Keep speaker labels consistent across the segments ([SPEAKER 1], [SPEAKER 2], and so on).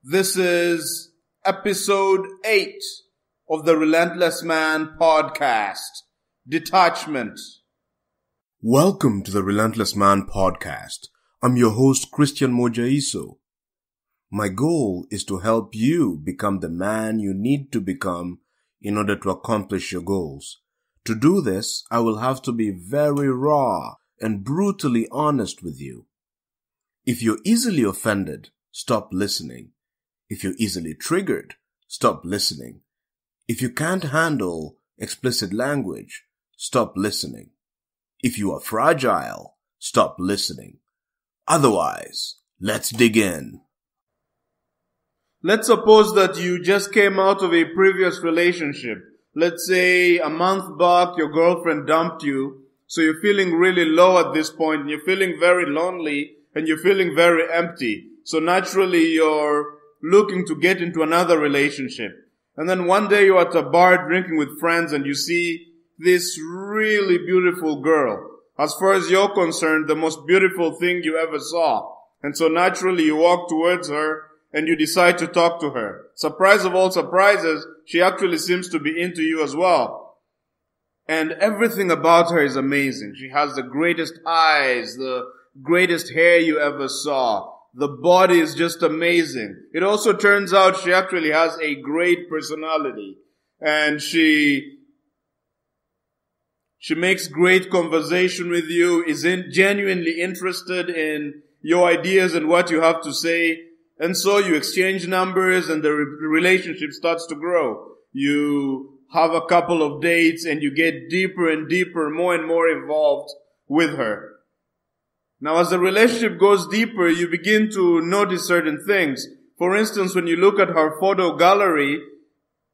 [SPEAKER 1] This is episode 8 of the Relentless Man podcast, Detachment.
[SPEAKER 2] Welcome to the Relentless Man podcast. I'm your host, modjaiso. My goal is to help you become the man you need to become in order to accomplish your goals. To do this, I will have to be very raw and brutally honest with you. If you're easily offended, stop listening. If you're easily triggered, stop listening. If you can't handle explicit language, stop listening. If you are fragile, stop listening. Otherwise, let's dig in.
[SPEAKER 1] Let's suppose that you just came out of a previous relationship. Let's say a month back your girlfriend dumped you, so you're feeling really low at this point, and you're feeling very lonely, and you're feeling very empty. So naturally you're looking to get into another relationship. And then one day you're at a bar drinking with friends and you see this really beautiful girl. As far as you're concerned, the most beautiful thing you ever saw. And so naturally you walk towards her and you decide to talk to her. Surprise of all surprises, she actually seems to be into you as well. And everything about her is amazing. She has the greatest eyes, the greatest hair you ever saw. The body is just amazing. It also turns out she actually has a great personality. And she makes great conversation with you, is genuinely interested in your ideas and what you have to say. And so you exchange numbers and the relationship starts to grow. You have a couple of dates and you get deeper and deeper, more and more involved with her. Now, as the relationship goes deeper, you begin to notice certain things. For instance, when you look at her photo gallery,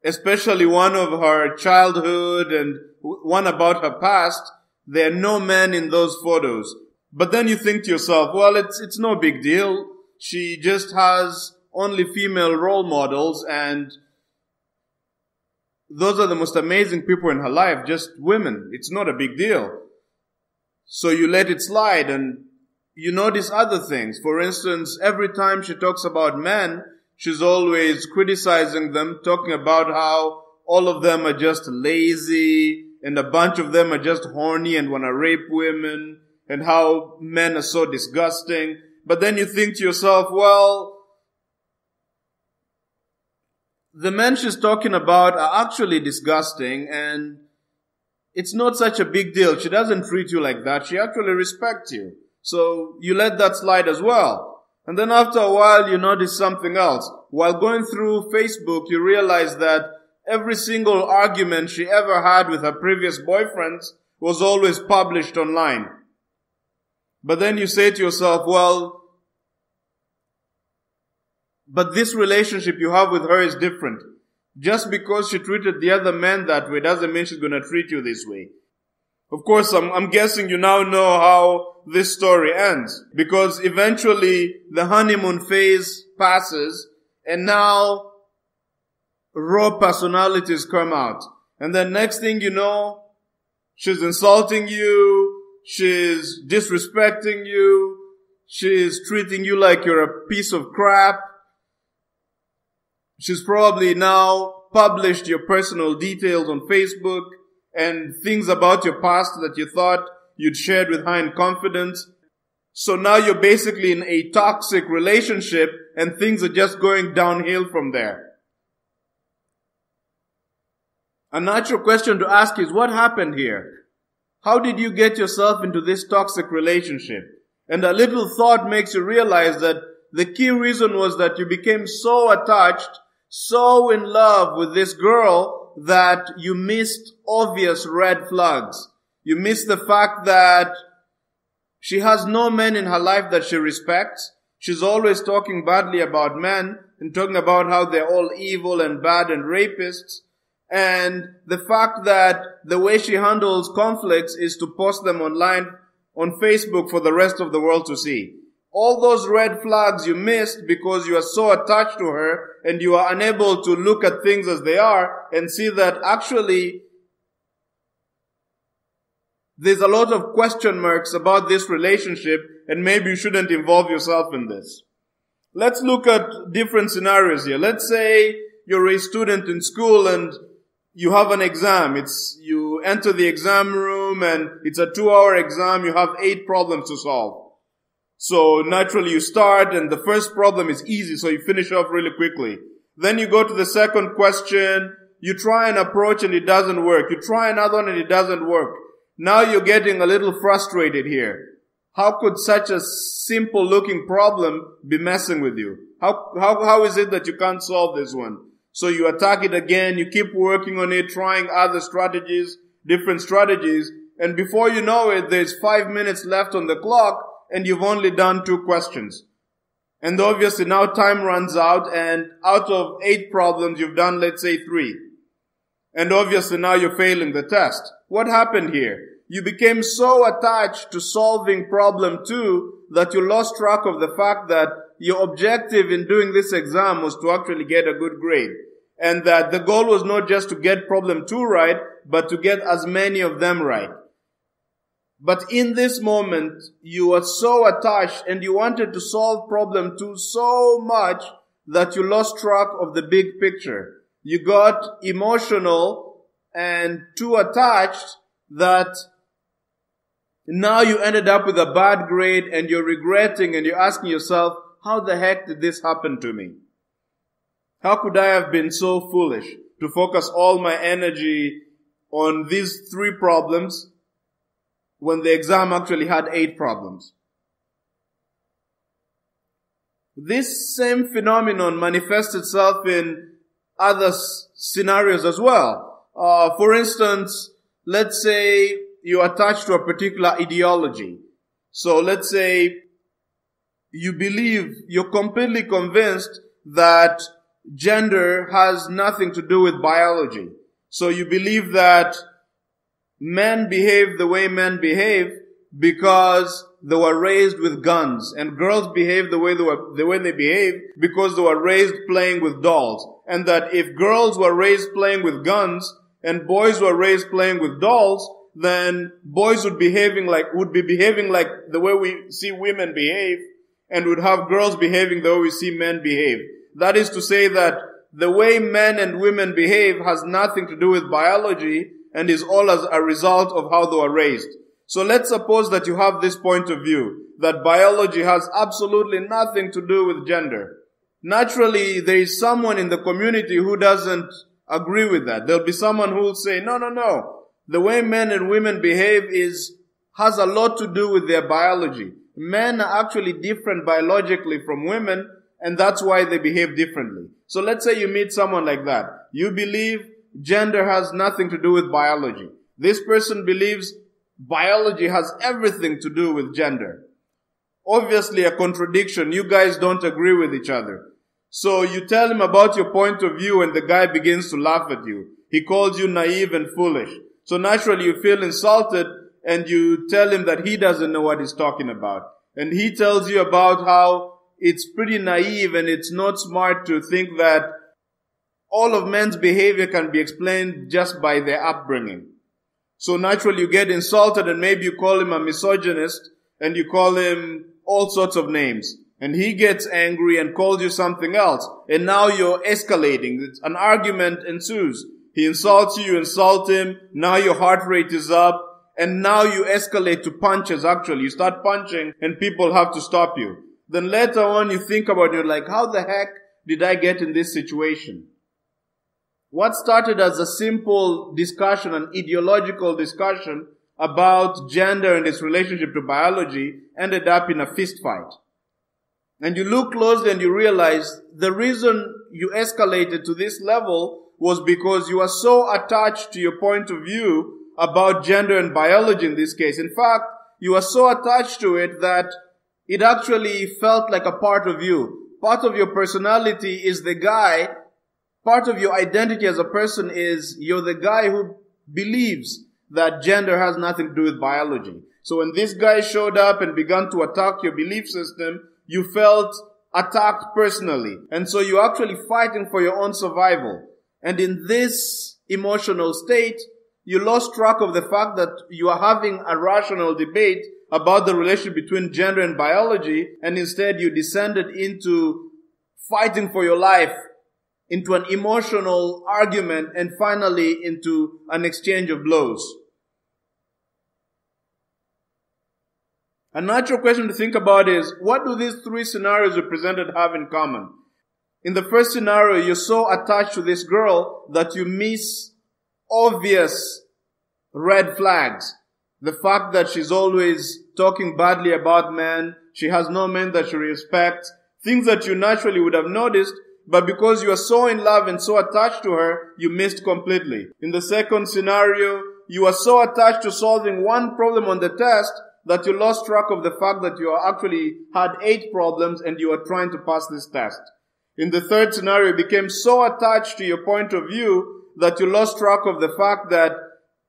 [SPEAKER 1] especially one of her childhood and one about her past, there are no men in those photos. But then you think to yourself, well, it's no big deal. She just has only female role models, and those are the most amazing people in her life, just women. It's not a big deal. So you let it slide, and you notice other things. For instance, every time she talks about men, she's always criticizing them, talking about how all of them are just lazy, and a bunch of them are just horny and want to rape women, and how men are so disgusting. But then you think to yourself, well, the men she's talking about are actually disgusting, and it's not such a big deal. She doesn't treat you like that. She actually respects you. So you let that slide as well. And then after a while, you notice something else. While going through Facebook, you realize that every single argument she ever had with her previous boyfriends was always published online. But then you say to yourself, well, but this relationship you have with her is different. Just because she treated the other men that way doesn't mean she's going to treat you this way. Of course, I'm guessing you now know how this story ends. Because eventually the honeymoon phase passes and now raw personalities come out. And then next thing you know, she's insulting you, she's disrespecting you, she's treating you like you're a piece of crap. She's probably now published your personal details on Facebook and things about your past that you thought you'd shared with her in confidence. So now you're basically in a toxic relationship and things are just going downhill from there. A natural question to ask is, what happened here? How did you get yourself into this toxic relationship? And a little thought makes you realize that the key reason was that you became so attached, so in love with this girl that you missed obvious red flags. You missed the fact that she has no men in her life that she respects. She's always talking badly about men and talking about how they're all evil and bad and rapists. And the fact that the way she handles conflicts is to post them online on Facebook for the rest of the world to see. All those red flags you missed because you are so attached to her and you are unable to look at things as they are and see that actually there's a lot of question marks about this relationship and maybe you shouldn't involve yourself in this. Let's look at different scenarios here. Let's say you're a student in school and you have an exam. You enter the exam room and it's a 2-hour exam. You have 8 problems to solve. So naturally you start and the first problem is easy, so you finish off really quickly. Then you go to the second question. You try an approach and it doesn't work. You try another one and it doesn't work. Now you're getting a little frustrated here. How could such a simple looking problem be messing with you? How is it that you can't solve this one? So you attack it again, you keep working on it, trying other strategies, different strategies, and before you know it, there's 5 minutes left on the clock and you've only done 2 questions. And obviously now time runs out, and out of 8 problems, you've done, let's say, 3. And obviously now you're failing the test. What happened here? You became so attached to solving problem 2 that you lost track of the fact that your objective in doing this exam was to actually get a good grade. And that the goal was not just to get problem 2 right, but to get as many of them right. But in this moment, you were so attached and you wanted to solve problem 2 so much that you lost track of the big picture. You got emotional and too attached that now you ended up with a bad grade and you're regretting and you're asking yourself, how the heck did this happen to me? How could I have been so foolish to focus all my energy on these 3 problems when the exam actually had 8 problems? This same phenomenon manifests itself in other scenarios as well. For instance, let's say you're attached to a particular ideology. So let's say you're completely convinced that gender has nothing to do with biology. So you believe that men behave the way men behave because they were raised with guns, and girls behave the way they behave because they were raised playing with dolls. And that if girls were raised playing with guns and boys were raised playing with dolls, then boys would be behaving like the way we see women behave, and would have girls behaving the way we see men behave. That is to say that the way men and women behave has nothing to do with biology and is all as a result of how they were raised. So let's suppose that you have this point of view, that biology has absolutely nothing to do with gender. Naturally, there is someone in the community who doesn't agree with that. There'll be someone who will say, no. The way men and women behave has a lot to do with their biology. Men are actually different biologically from women, and that's why they behave differently. So let's say you meet someone like that. You believe gender has nothing to do with biology. This person believes biology has everything to do with gender. Obviously a contradiction. You guys don't agree with each other. So you tell him about your point of view and the guy begins to laugh at you. He calls you naive and foolish. So naturally you feel insulted and you tell him that he doesn't know what he's talking about. And he tells you about how it's pretty naive and it's not smart to think that all of men's behavior can be explained just by their upbringing. So naturally you get insulted and maybe you call him a misogynist and you call him all sorts of names. And he gets angry and calls you something else. And now you're escalating. An argument ensues. He insults you, you insult him. Now your heart rate is up. And now you escalate to punches actually. You start punching and people have to stop you. Then later on you think about it, you're like, how the heck did I get in this situation? What started as a simple discussion, an ideological discussion about gender and its relationship to biology, ended up in a fist fight. And you look closely and you realize the reason you escalated to this level was because you are so attached to your point of view about gender and biology in this case. In fact, you are so attached to it that it actually felt like a part of you. Part of your personality is the guy. Part of your identity as a person is you're the guy who believes that gender has nothing to do with biology. So when this guy showed up and began to attack your belief system, you felt attacked personally. And so you're actually fighting for your own survival. And in this emotional state, you lost track of the fact that you are having a rational debate about the relationship between gender and biology, and instead you descended into fighting for your life, into an emotional argument, and finally into an exchange of blows. A natural question to think about is, what do these three scenarios represented have in common? In the first scenario, you're so attached to this girl that you miss obvious red flags. The fact that she's always talking badly about men, she has no men that she respects, things that you naturally would have noticed, but because you are so in love and so attached to her, you missed completely. In the second scenario, you are so attached to solving one problem on the test that you lost track of the fact that you actually had 8 problems and you are trying to pass this test. In the third scenario, you became so attached to your point of view that you lost track of the fact that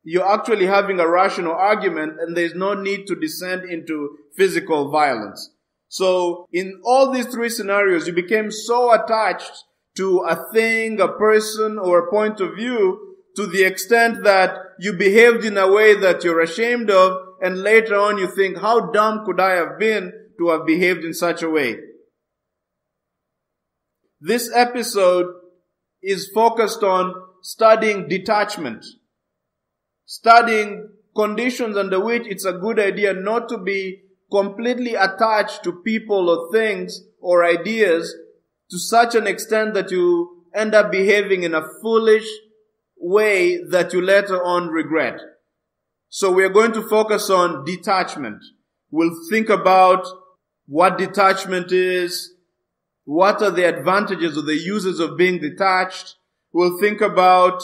[SPEAKER 1] you're actually having a rational argument and there's no need to descend into physical violence. So in all these three scenarios, you became so attached to a thing, a person, or a point of view to the extent that you behaved in a way that you're ashamed of, and later on you think, how dumb could I have been to have behaved in such a way? This episode is focused on studying detachment, studying conditions under which it's a good idea not to be completely attached to people or things or ideas to such an extent that you end up behaving in a foolish way that you later on regret. So we are going to focus on detachment. We'll think about what detachment is, what are the advantages or the uses of being detached. We'll think about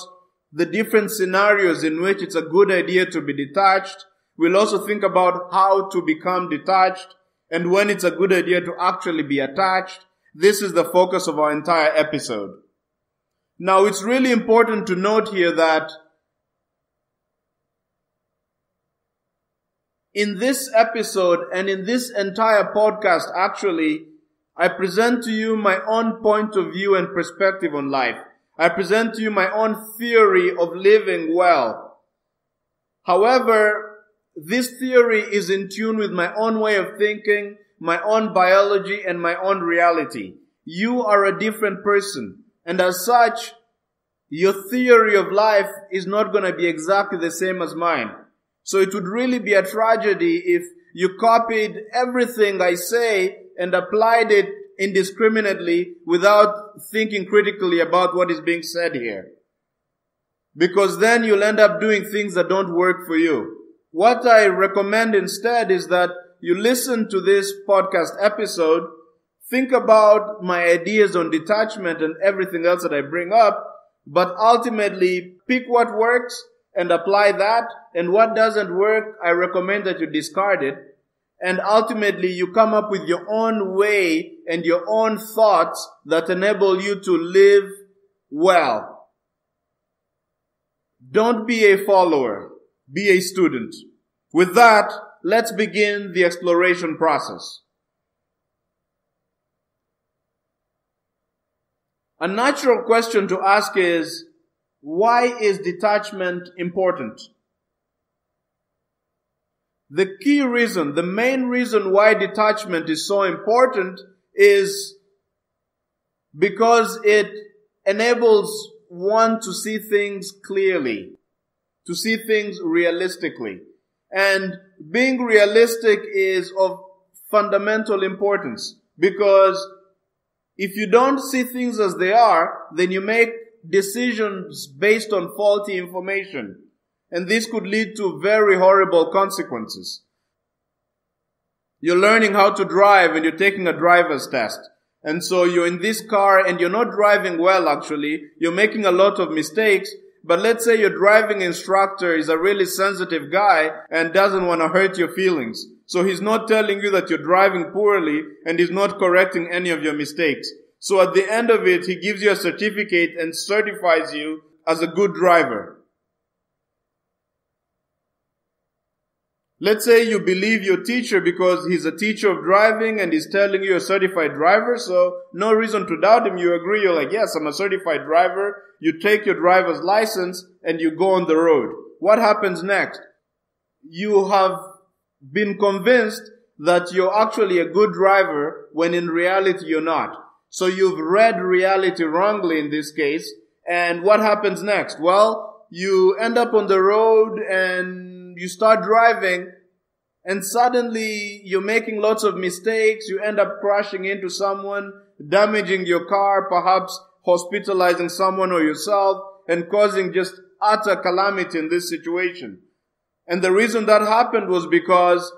[SPEAKER 1] the different scenarios in which it's a good idea to be detached. We'll also think about how to become detached and when it's a good idea to actually be attached. This is the focus of our entire episode. Now, it's really important to note here that in this episode and in this entire podcast, actually, I present to you my own point of view and perspective on life. I present to you my own theory of living well. However, this theory is in tune with my own way of thinking, my own biology, and my own reality. You are a different person. And as such, your theory of life is not going to be exactly the same as mine. So it would really be a tragedy if you copied everything I say and applied it indiscriminately without thinking critically about what is being said here. Because then you'll end up doing things that don't work for you. What I recommend instead is that you listen to this podcast episode, think about my ideas on detachment and everything else that I bring up, but ultimately pick what works and apply that, and what doesn't work, I recommend that you discard it, and ultimately you come up with your own way and your own thoughts that enable you to live well. Don't be a follower, be a student. With that, let's begin the exploration process. A natural question to ask is, why is detachment important? The key reason, the main reason why detachment is so important is because it enables one to see things clearly, to see things realistically. And being realistic is of fundamental importance, because if you don't see things as they are, then you make decisions based on faulty information. And this could lead to very horrible consequences. You're learning how to drive and you're taking a driver's test. And so you're in this car and you're not driving well actually. You're making a lot of mistakes. But let's say your driving instructor is a really sensitive guy and doesn't want to hurt your feelings. So he's not telling you that you're driving poorly and he's not correcting any of your mistakes. So at the end of it, he gives you a certificate and certifies you as a good driver. Let's say you believe your teacher because he's a teacher of driving and he's telling you a certified driver, so no reason to doubt him. You agree, you're like, yes, I'm a certified driver. You take your driver's license and you go on the road. What happens next? You have been convinced that you're actually a good driver when in reality you're not. So you've read reality wrongly in this case. And what happens next? Well, you end up on the road and you start driving, and suddenly you're making lots of mistakes. You end up crashing into someone, damaging your car, perhaps hospitalizing someone or yourself, and causing just utter calamity in this situation. And the reason that happened was because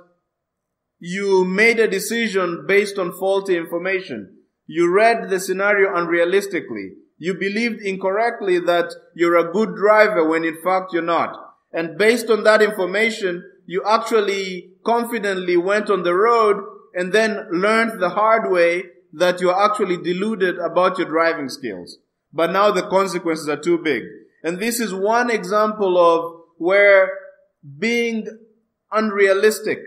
[SPEAKER 1] you made a decision based on faulty information. You read the scenario unrealistically. You believed incorrectly that you're a good driver when in fact you're not. And based on that information, you actually confidently went on the road and then learned the hard way that you're actually deluded about your driving skills. But now the consequences are too big. And this is one example of where being unrealistic,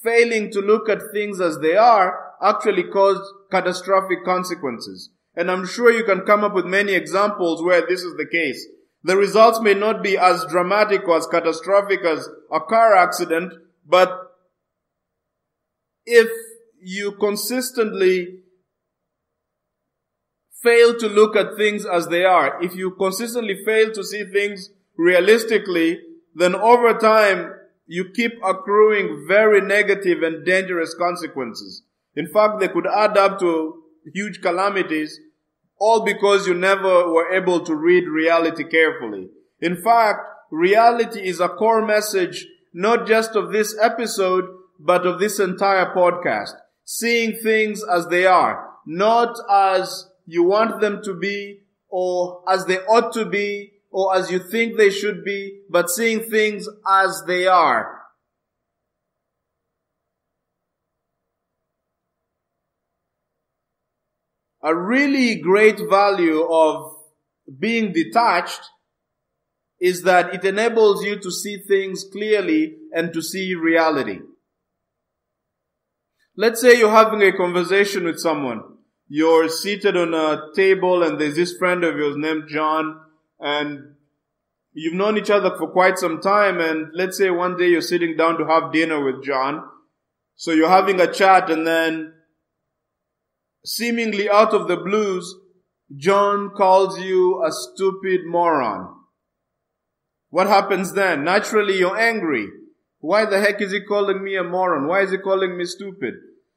[SPEAKER 1] failing to look at things as they are, actually caused catastrophic consequences. And I'm sure you can come up with many examples where this is the case. The results may not be as dramatic or as catastrophic as a car accident, but if you consistently fail to look at things as they are, if you consistently fail to see things realistically, then over time you keep accruing very negative and dangerous consequences. In fact, they could add up to huge calamities, all because you never were able to read reality carefully. In fact, reality is a core message, not just of this episode, but of this entire podcast. Seeing things as they are, not as you want them to be, or as they ought to be, or as you think they should be, but seeing things as they are. A really great value of being detached is that it enables you to see things clearly and to see reality. Let's say you're having a conversation with someone. You're seated on a table and there's this friend of yours named John, and you've known each other for quite some time, and let's say one day you're sitting down to have dinner with John. So you're having a chat, and then seemingly out of the blues, John calls you a stupid moron. What happens then? Naturally, you're angry. Why the heck is he calling me a moron? Why is he calling me stupid?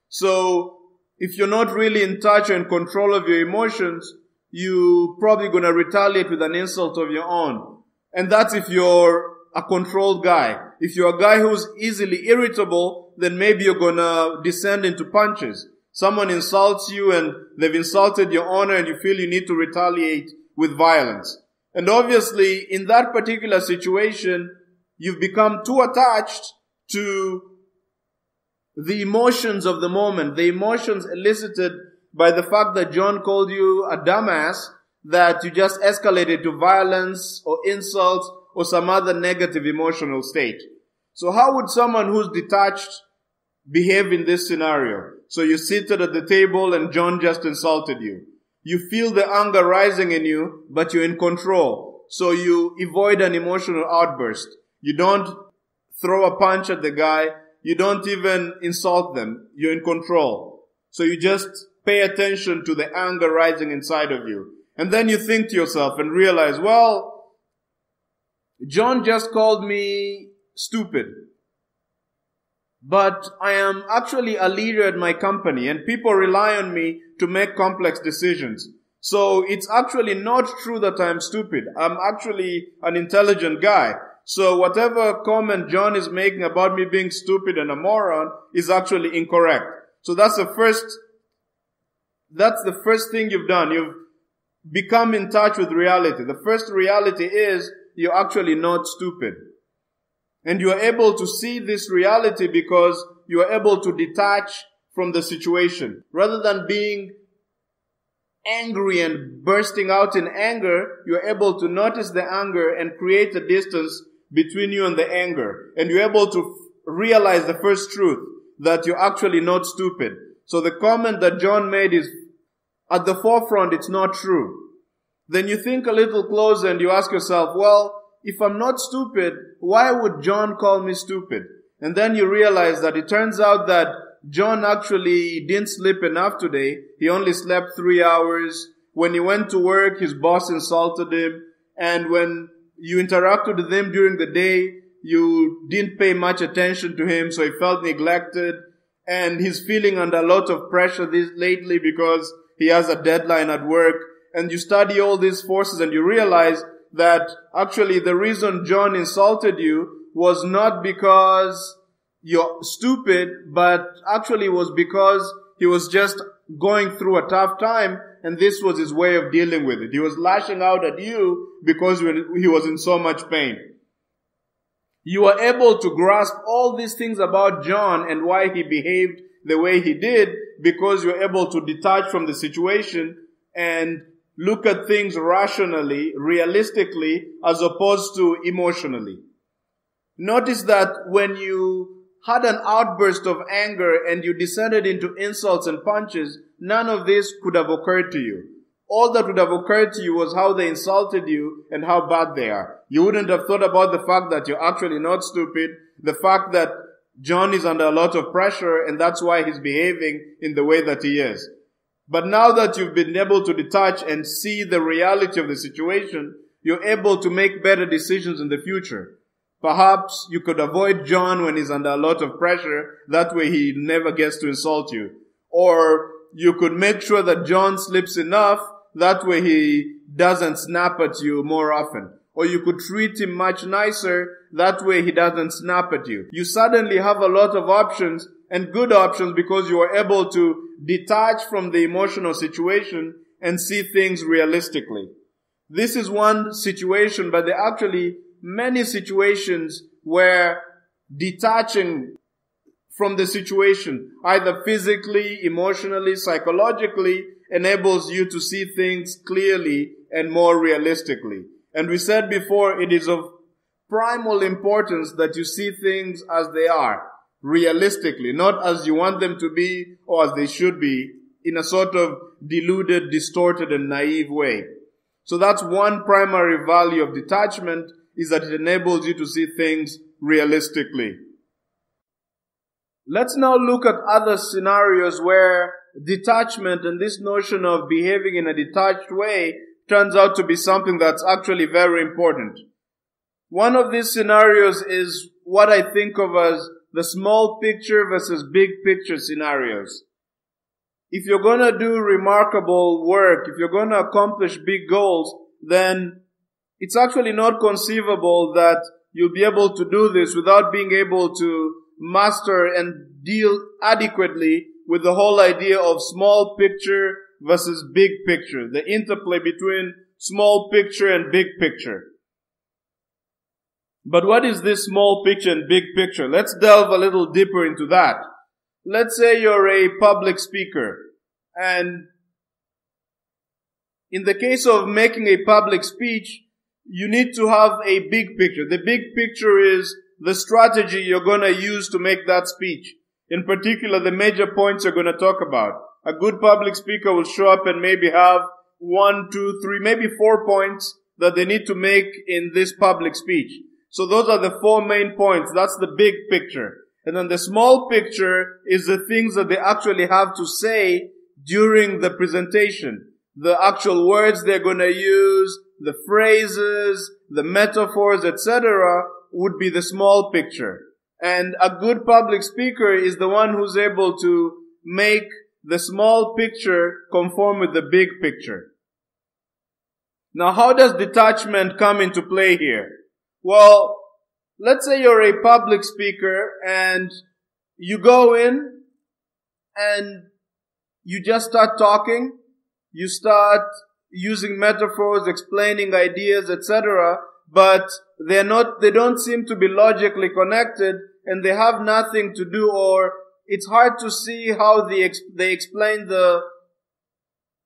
[SPEAKER 1] So, if you're not really in touch or in control of your emotions, you're probably going to retaliate with an insult of your own. And that's if you're a controlled guy. If you're a guy who's easily irritable, then maybe you're going to descend into punches. Someone insults you and they've insulted your honor and you feel you need to retaliate with violence. And obviously, in that particular situation, you've become too attached to the emotions of the moment, the emotions elicited by the fact that John called you a dumbass, that you just escalated to violence or insults or some other negative emotional state. So how would someone who's detached behave in this scenario? So you're seated at the table and John just insulted you. You feel the anger rising in you, but you're in control. So you avoid an emotional outburst. You don't throw a punch at the guy. You don't even insult them. You're in control. So you just pay attention to the anger rising inside of you. And then you think to yourself and realize, well, John just called me stupid. But I am actually a leader at my company and people rely on me to make complex decisions. So it's actually not true that I'm stupid. I'm actually an intelligent guy. So whatever comment John is making about me being stupid and a moron is actually incorrect. So that's the first thing you've done. You've become in touch with reality. The first reality is you're actually not stupid. And you are able to see this reality because you are able to detach from the situation. Rather than being angry and bursting out in anger, you are able to notice the anger and create a distance between you and the anger. And you're able to realize the first truth, that you're actually not stupid. So the comment that John made is, at the forefront, it's not true. Then you think a little closer and you ask yourself, well, if I'm not stupid, why would John call me stupid? And then you realize that it turns out that John actually didn't sleep enough today. He only slept 3 hours. When he went to work, his boss insulted him. And when you interacted with him during the day, you didn't pay much attention to him, so he felt neglected. And he's feeling under a lot of pressure lately because he has a deadline at work. And you study all these forces and you realize that actually the reason John insulted you was not because you're stupid, but actually was because he was just going through a tough time, and this was his way of dealing with it. He was lashing out at you because he was in so much pain. You are able to grasp all these things about John and why he behaved the way he did because you're able to detach from the situation and look at things rationally, realistically, as opposed to emotionally. Notice that when you had an outburst of anger and you descended into insults and punches, none of this could have occurred to you. All that would have occurred to you was how they insulted you and how bad they are. You wouldn't have thought about the fact that you're actually not stupid, the fact that John is under a lot of pressure and that's why he's behaving in the way that he is. But now that you've been able to detach and see the reality of the situation, you're able to make better decisions in the future. Perhaps you could avoid John when he's under a lot of pressure. That way he never gets to insult you. Or you could make sure that John sleeps enough. That way he doesn't snap at you more often. Or you could treat him much nicer. That way he doesn't snap at you. You suddenly have a lot of options and good options because you are able to detach from the emotional situation and see things realistically. This is one situation, but there are actually many situations where detaching from the situation, either physically, emotionally, psychologically, enables you to see things clearly and more realistically. And we said before, it is of primal importance that you see things as they are, realistically, not as you want them to be or as they should be, in a sort of deluded, distorted, and naive way. So that's one primary value of detachment, is that it enables you to see things realistically. Let's now look at other scenarios where detachment and this notion of behaving in a detached way turns out to be something that's actually very important. One of these scenarios is what I think of as the small picture versus big picture scenarios. If you're going to do remarkable work, if you're going to accomplish big goals, then it's actually not conceivable that you'll be able to do this without being able to master and deal adequately with the whole idea of small picture versus big picture, the interplay between small picture and big picture. But what is this small picture and big picture? Let's delve a little deeper into that. Let's say you're a public speaker, and in the case of making a public speech, you need to have a big picture. The big picture is the strategy you're going to use to make that speech. In particular, the major points you're going to talk about. A good public speaker will show up and maybe have 1, 2, 3, maybe 4 points that they need to make in this public speech. So those are the 4 main points. That's the big picture. And then the small picture is the things that they actually have to say during the presentation. The actual words they're going to use, the phrases, the metaphors, etc. would be the small picture. And a good public speaker is the one who's able to make the small picture conform with the big picture. Now, how does detachment come into play here? Well, let's say you're a public speaker and you go in and you just start talking. You start using metaphors, explaining ideas, etc. But they don't seem to be logically connected, and they have nothing to do, or it's hard to see how they explain the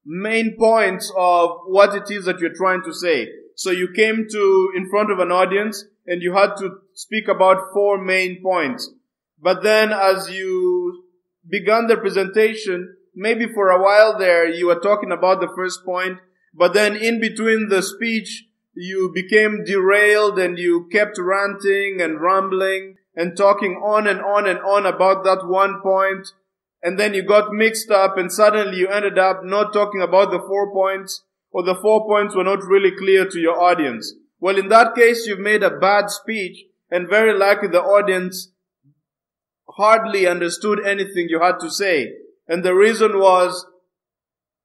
[SPEAKER 1] main points of what it is that you're trying to say. So you came in front of an audience and you had to speak about 4 main points. But then as you began the presentation, maybe for a while there you were talking about the first point, but then in between the speech you became derailed and you kept ranting and rambling and talking on and on and on about that one point. and then you got mixed up and suddenly you ended up not talking about the 4 points, or the 4 points were not really clear to your audience. Well, in that case, you've made a bad speech, and very likely the audience hardly understood anything you had to say. And the reason was,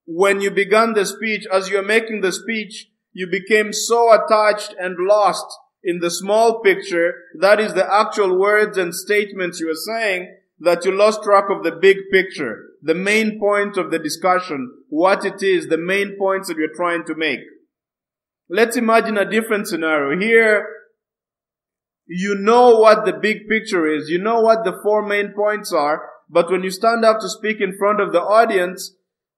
[SPEAKER 1] when you began the speech, as you were making the speech, you became so attached and lost in the small picture, that is the actual words and statements you were saying, that you lost track of the big picture, the main point of the discussion, what it is, the main points that you're trying to make. Let's imagine a different scenario. Here, you know what the big picture is, you know what the 4 main points are, but when you stand up to speak in front of the audience,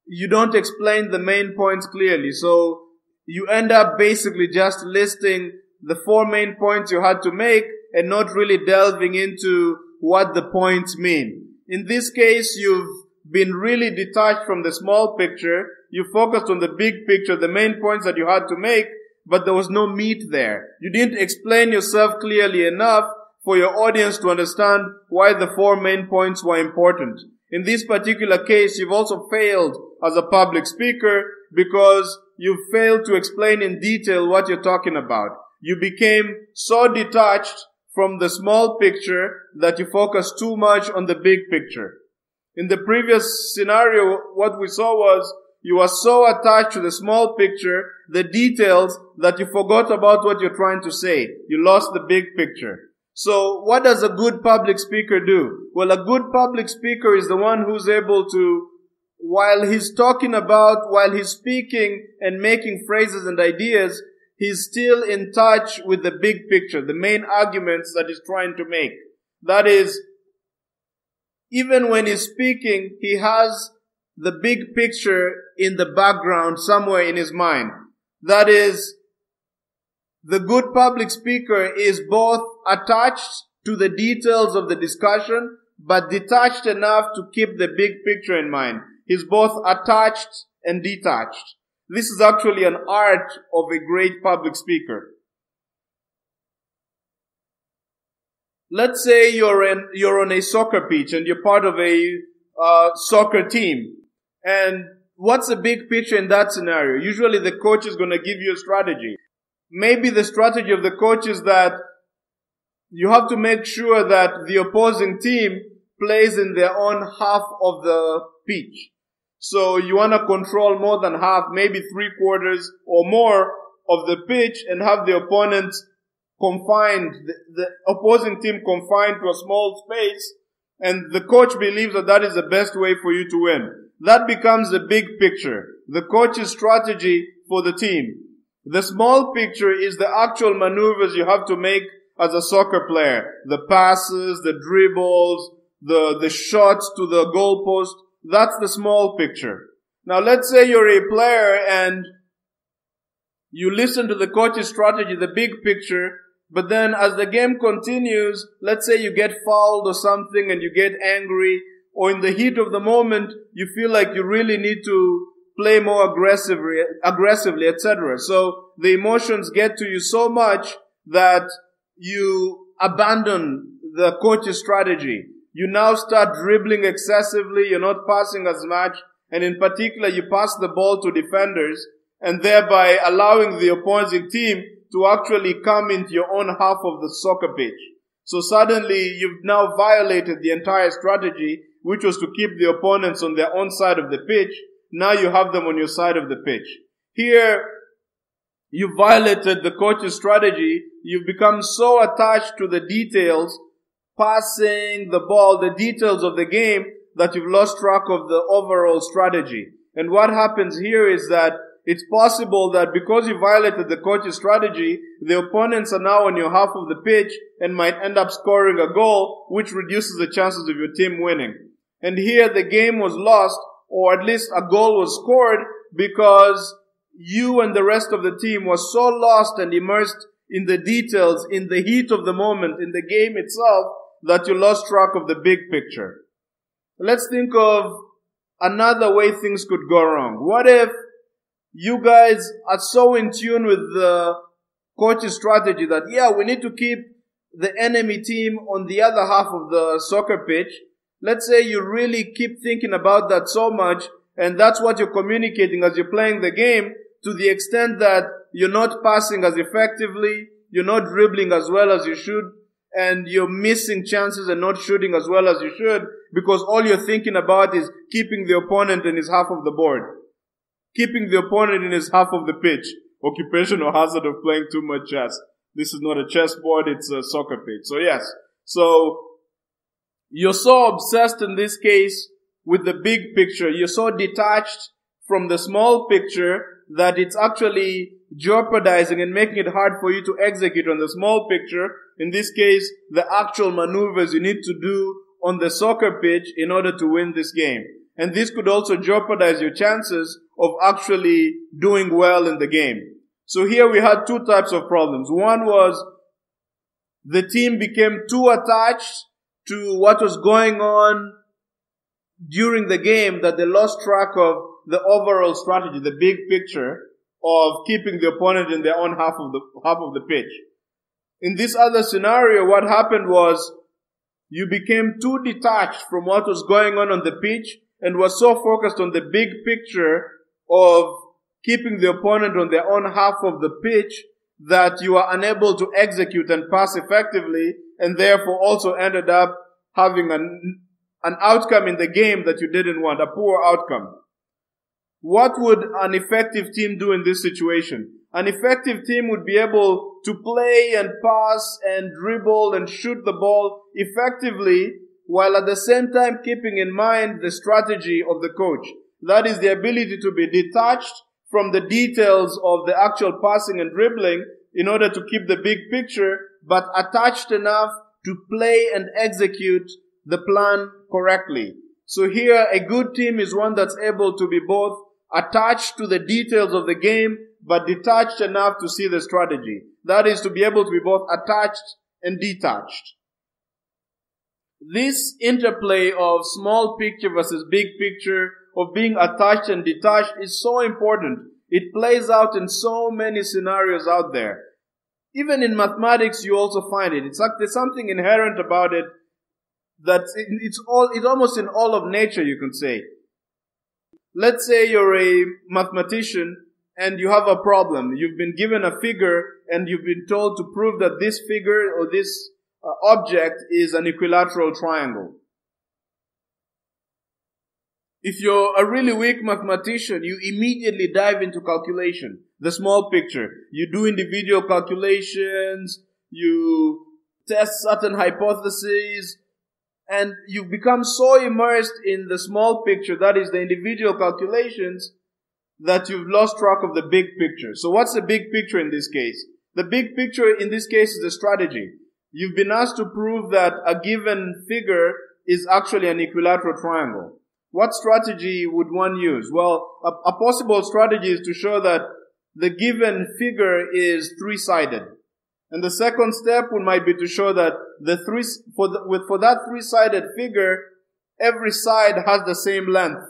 [SPEAKER 1] you don't explain the main points clearly. So you end up basically just listing the 4 main points you had to make and not really delving into what the points mean. In this case, you've been really detached from the small picture. You focused on the big picture, the main points that you had to make, but there was no meat there. You didn't explain yourself clearly enough for your audience to understand why the 4 main points were important. In this particular case, you've also failed as a public speaker because you failed to explain in detail what you're talking about. You became so detached from the small picture that you focused too much on the big picture. In the previous scenario, what we saw was you were so attached to the small picture, the details, that you forgot about what you're trying to say. You lost the big picture. So what does a good public speaker do? Well, a good public speaker is the one who's able to, while he's speaking and making phrases and ideas, he's still in touch with the big picture, the main arguments that he's trying to make. That is, even when he's speaking, he has the big picture in the background somewhere in his mind. That is, the good public speaker is both attached to the details of the discussion, but detached enough to keep the big picture in mind. He's both attached and detached. This is actually an art of a great public speaker. Let's say you're on a soccer pitch and you're part of a soccer team. And what's the big picture in that scenario? Usually the coach is going to give you a strategy. Maybe the strategy of the coach is that you have to make sure that the opposing team plays in their own half of the pitch. So you want to control more than half, maybe 3/4 or more of the pitch, and have the opponent confined, the opposing team confined to a small space, and the coach believes that that is the best way for you to win. That becomes the big picture, the coach's strategy for the team. The small picture is the actual maneuvers you have to make as a soccer player. The passes, the dribbles, the shots to the goalpost. That's the small picture. Now let's say you're a player and you listen to the coach's strategy, the big picture, but then as the game continues, let's say you get fouled or something and you get angry, or in the heat of the moment, you feel like you really need to play more aggressively, etc. So the emotions get to you so much that you abandon the coach's strategy. You now start dribbling excessively, you're not passing as much, and in particular you pass the ball to defenders, and thereby allowing the opposing team to actually come into your own half of the soccer pitch. So suddenly you've now violated the entire strategy, which was to keep the opponents on their own side of the pitch. Now you have them on your side of the pitch. Here, you violated the coach's strategy. You've become so attached to the details, passing the ball, the details of the game, that you've lost track of the overall strategy. And what happens here is that it's possible that because you violated the coach's strategy, the opponents are now on your half of the pitch and might end up scoring a goal, which reduces the chances of your team winning. And here the game was lost, or at least a goal was scored, because you and the rest of the team were so lost and immersed in the details, in the heat of the moment, in the game itself, that you lost track of the big picture. Let's think of another way things could go wrong. What if you guys are so in tune with the coach's strategy that, we need to keep the enemy team on the other half of the soccer pitch, Let's say you really keep thinking about that so much, and that's what you're communicating as you're playing the game, to the extent that you're not passing as effectively, you're not dribbling as well as you should, and you're missing chances and not shooting as well as you should, because all you're thinking about is keeping the opponent in his half of the board, keeping the opponent in his half of the pitch. Occupational hazard of playing too much chess. This is not a chessboard, it's a soccer pitch. So yes. So, you're so obsessed in this case with the big picture. You're so detached from the small picture that it's actually jeopardizing and making it hard for you to execute on the small picture. In this case, the actual maneuvers you need to do on the soccer pitch in order to win this game. And this could also jeopardize your chances of actually doing well in the game. So here we had two types of problems. One was the team became too attached to what was going on during the game that they lost track of the overall strategy, the big picture of keeping the opponent in their own half of the pitch. In this other scenario, what happened was you became too detached from what was going on the pitch and were so focused on the big picture of keeping the opponent on their own half of the pitch that you are unable to execute and pass effectively, and therefore also ended up having an outcome in the game that you didn't want, a poor outcome. What would an effective team do in this situation? An effective team would be able to play and pass and dribble and shoot the ball effectively, while at the same time keeping in mind the strategy of the coach. That is the ability to be detached from the details of the actual passing and dribbling in order to keep the big picture, but attached enough to play and execute the plan correctly. So here, a good team is one that's able to be both attached to the details of the game, but detached enough to see the strategy. That is to be able to be both attached and detached. This interplay of small picture versus big picture, of being attached and detached, is so important. It plays out in so many scenarios out there. Even in mathematics, you also find it. It's like there's something inherent about it that it's almost in all of nature, you can say. Let's say you're a mathematician and you have a problem. You've been given a figure and you've been told to prove that this figure or this object is an equilateral triangle. If you're a really weak mathematician, you immediately dive into calculation, the small picture. You do individual calculations, you test certain hypotheses, and you've become so immersed in the small picture, that is the individual calculations, that you've lost track of the big picture. So what's the big picture in this case? The big picture in this case is the strategy. You've been asked to prove that a given figure is actually an equilateral triangle. What strategy would one use? Well, a possible strategy is to show that the given figure is three-sided. And the second step might be to show that for that three-sided figure, every side has the same length.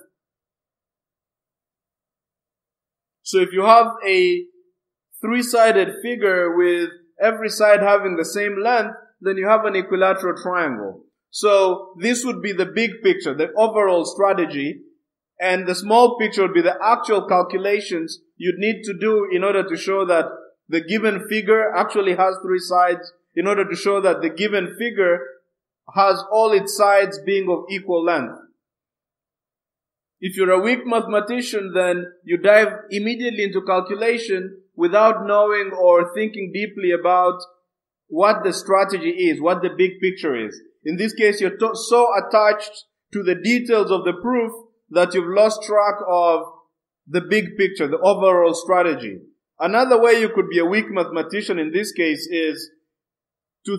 [SPEAKER 1] So if you have a three-sided figure with every side having the same length, then you have an equilateral triangle. So this would be the big picture, the overall strategy, and the small picture would be the actual calculations you'd need to do in order to show that the given figure actually has three sides, in order to show that the given figure has all its sides being of equal length. If you're a weak mathematician, then you dive immediately into calculation without knowing or thinking deeply about what the strategy is, what the big picture is. In this case, you're so attached to the details of the proof that you've lost track of the big picture, the overall strategy. Another way you could be a weak mathematician in this case is to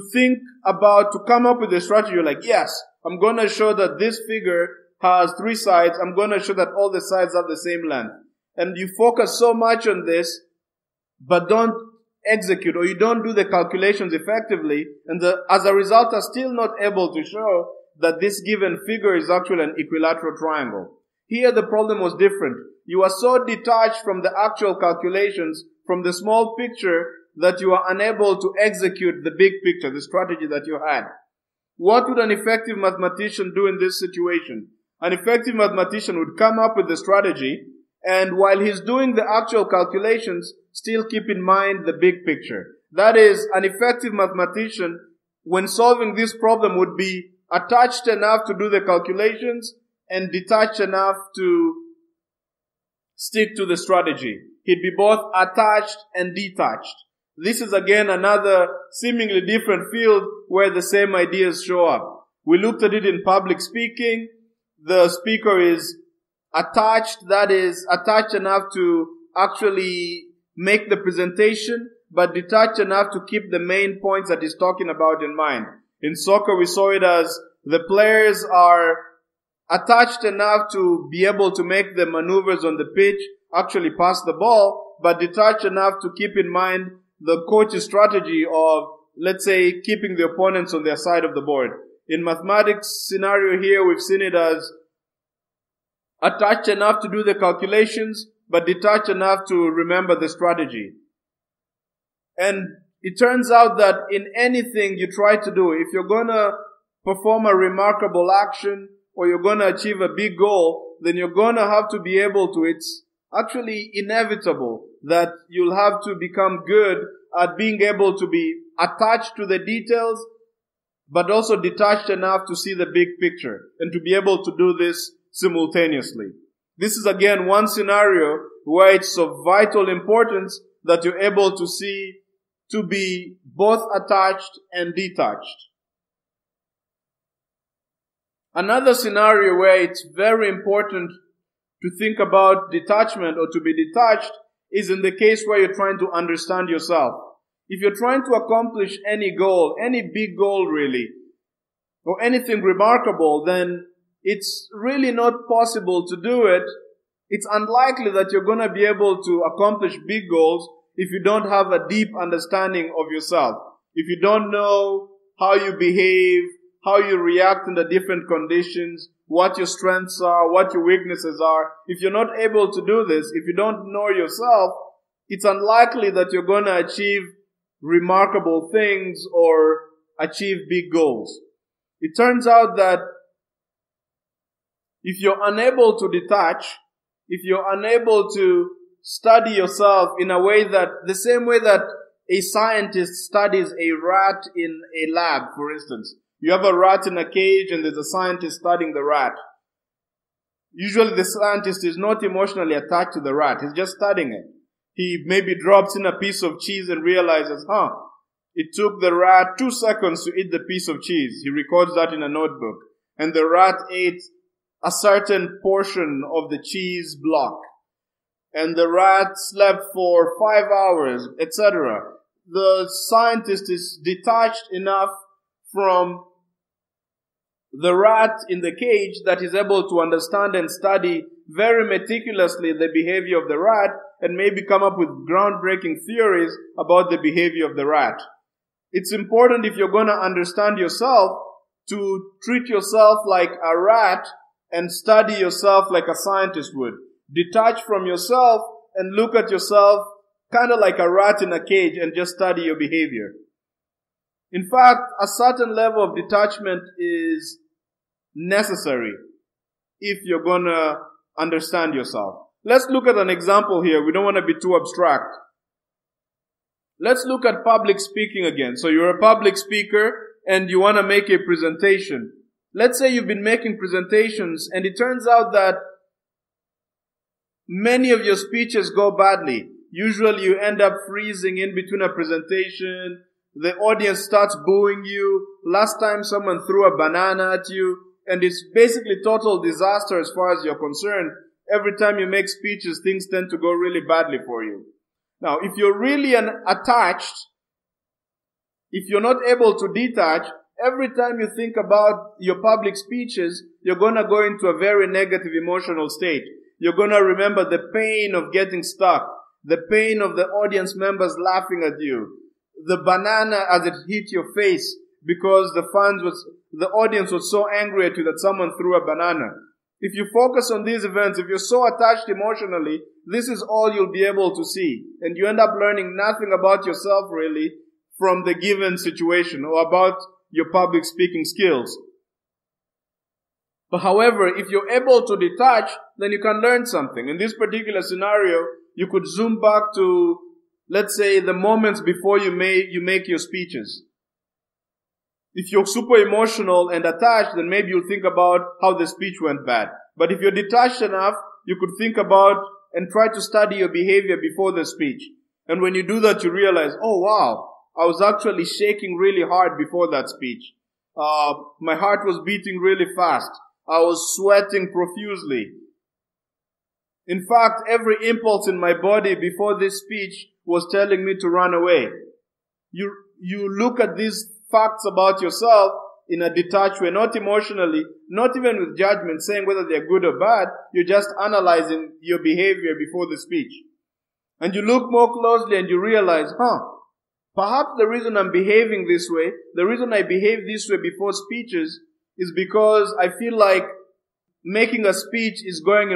[SPEAKER 1] come up with a strategy. You're like, yes, I'm going to show that this figure has three sides. I'm going to show that all the sides have the same length. And you focus so much on this, but don't execute, or you don't do the calculations effectively, and as a result are still not able to show that this given figure is actually an equilateral triangle. Here the problem was different. You are so detached from the actual calculations, from the small picture, that you are unable to execute the big picture, the strategy that you had. what would an effective mathematician do in this situation? An effective mathematician would come up with the strategy, and while he's doing the actual calculations, still keep in mind the big picture. That is, an effective mathematician, when solving this problem, would be attached enough to do the calculations and detached enough to stick to the strategy. He'd be both attached and detached. This is again another seemingly different field where the same ideas show up. We looked at it in public speaking. The speaker is attached, that is, attached enough to actually make the presentation, but detached enough to keep the main points that he's talking about in mind. In soccer, we saw it as the players are attached enough to be able to make the maneuvers on the pitch, actually pass the ball, but detached enough to keep in mind the coach's strategy of, let's say, keeping the opponents on their side of the board. In mathematics scenario here, we've seen it as attached enough to do the calculations, but detached enough to remember the strategy. And it turns out that in anything you try to do, if you're gonna perform a remarkable action or you're gonna achieve a big goal, then you're gonna have to be able to, it's actually inevitable that you'll have to become good at being able to be attached to the details, but also detached enough to see the big picture and to be able to do this simultaneously. This is again one scenario where it's of vital importance that you're able to see to be both attached and detached. Another scenario where it's very important to think about detachment or to be detached is in the case where you're trying to understand yourself. If you're trying to accomplish any goal, any big goal really, or anything remarkable, then it's really not possible to do it. It's unlikely that you're going to be able to accomplish big goals if you don't have a deep understanding of yourself. If you don't know how you behave, how you react in the different conditions, what your strengths are, what your weaknesses are. If you're not able to do this, if you don't know yourself, it's unlikely that you're going to achieve remarkable things or achieve big goals. It turns out that if you're unable to detach, if you're unable to study yourself in a way that, the same way that a scientist studies a rat in a lab, for instance. You have a rat in a cage and there's a scientist studying the rat. Usually the scientist is not emotionally attached to the rat. He's just studying it. He maybe drops in a piece of cheese and realizes, it took the rat 2 seconds to eat the piece of cheese. He records that in a notebook. And the rat ate a certain portion of the cheese block. And the rat slept for 5 hours, etc. The scientist is detached enough from the rat in the cage that is able to understand and study very meticulously the behavior of the rat and maybe come up with groundbreaking theories about the behavior of the rat. It's important, if you're going to understand yourself, to treat yourself like a rat and study yourself like a scientist would. Detach from yourself and look at yourself kind of like a rat in a cage and just study your behavior. In fact, a certain level of detachment is necessary if you're going to understand yourself. Let's look at an example here. We don't want to be too abstract. Let's look at public speaking again. So you're a public speaker and you want to make a presentation. Let's say you've been making presentations and it turns out that many of your speeches go badly. Usually you end up freezing in between a presentation. The audience starts booing you. Last time someone threw a banana at you. And it's basically total disaster as far as you're concerned. Every time you make speeches, things tend to go really badly for you. Now, if you're really attached, if you're not able to detach, every time you think about your public speeches, you're going to go into a very negative emotional state. You're going to remember the pain of getting stuck, the pain of the audience members laughing at you, the banana as it hit your face because the audience was so angry at you that someone threw a banana. If you focus on these events, if you're so attached emotionally, this is all you'll be able to see. And you end up learning nothing about yourself really from the given situation or about your public speaking skills. But however, if you're able to detach, then you can learn something. In this particular scenario, you could zoom back to, let's say, the moments before you make your speeches. If you're super emotional and attached, then maybe you'll think about how the speech went bad. But if you're detached enough, you could think about and try to study your behavior before the speech. And when you do that, you realize, oh wow, I was actually shaking really hard before that speech. My heart was beating really fast. I was sweating profusely. In fact, every impulse in my body before this speech was telling me to run away. You look at these facts about yourself in a detached way, not emotionally, not even with judgment, saying whether they're good or bad. You're just analyzing your behavior before the speech. And you look more closely and you realize, perhaps the reason I'm behaving this way, the reason I behave this way before speeches is because I feel like making a speech is going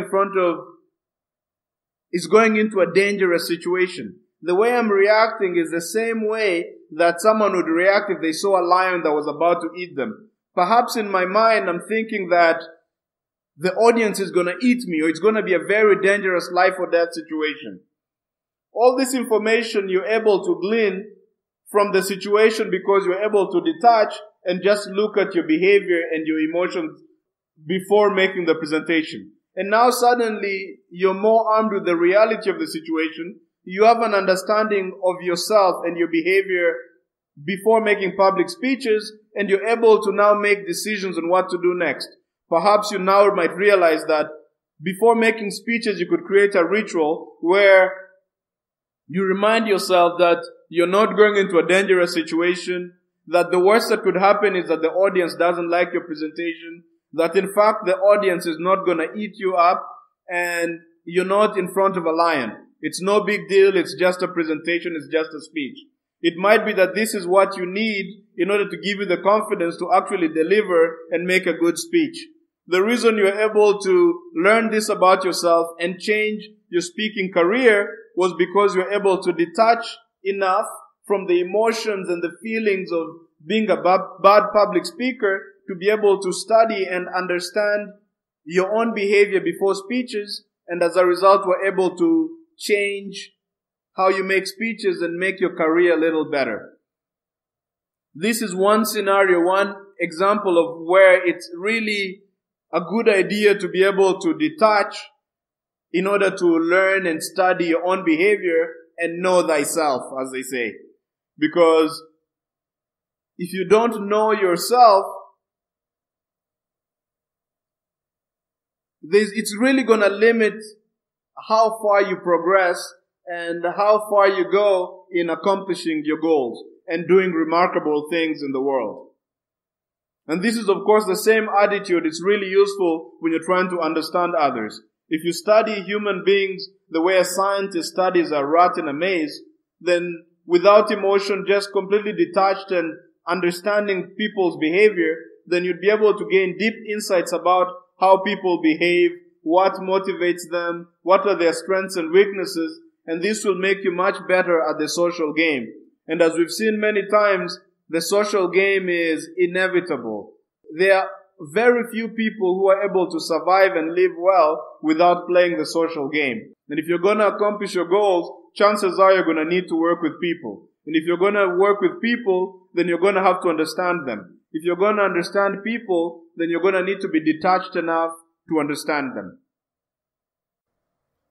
[SPEAKER 1] into a dangerous situation. The way I'm reacting is the same way that someone would react if they saw a lion that was about to eat them. Perhaps in my mind, I'm thinking that the audience is going to eat me, or it's going to be a very dangerous life or death situation. All this information you're able to glean from the situation because you're able to detach and just look at your behavior and your emotions before making the presentation. And now suddenly you're more armed with the reality of the situation. You have an understanding of yourself and your behavior before making public speeches, and you're able to now make decisions on what to do next. Perhaps you now might realize that before making speeches, you could create a ritual where you remind yourself that you're not going into a dangerous situation, that the worst that could happen is that the audience doesn't like your presentation, that in fact the audience is not going to eat you up, and you're not in front of a lion. It's no big deal. It's just a presentation. It's just a speech. It might be that this is what you need in order to give you the confidence to actually deliver and make a good speech. The reason you're able to learn this about yourself and change your speaking career was because you're able to detach enough from the emotions and the feelings of being a bad public speaker to be able to study and understand your own behavior before speeches, and as a result were able to change how you make speeches and make your career a little better. This is one scenario, one example of where it's really a good idea to be able to detach in order to learn and study your own behavior and know thyself, as they say. Because if you don't know yourself, it's really going to limit how far you progress and how far you go in accomplishing your goals and doing remarkable things in the world. And this is, of course, the same attitude. It's really useful when you're trying to understand others. If you study human beings the way a scientist studies a rat in a maze, then without emotion, just completely detached and understanding people's behavior, then you'd be able to gain deep insights about how people behave, what motivates them, what are their strengths and weaknesses, and this will make you much better at the social game. And as we've seen many times, the social game is inevitable. There are very few people who are able to survive and live well without playing the social game. And if you're going to accomplish your goals, chances are you're going to need to work with people. And if you're going to work with people, then you're going to have to understand them. If you're going to understand people, then you're going to need to be detached enough to understand them.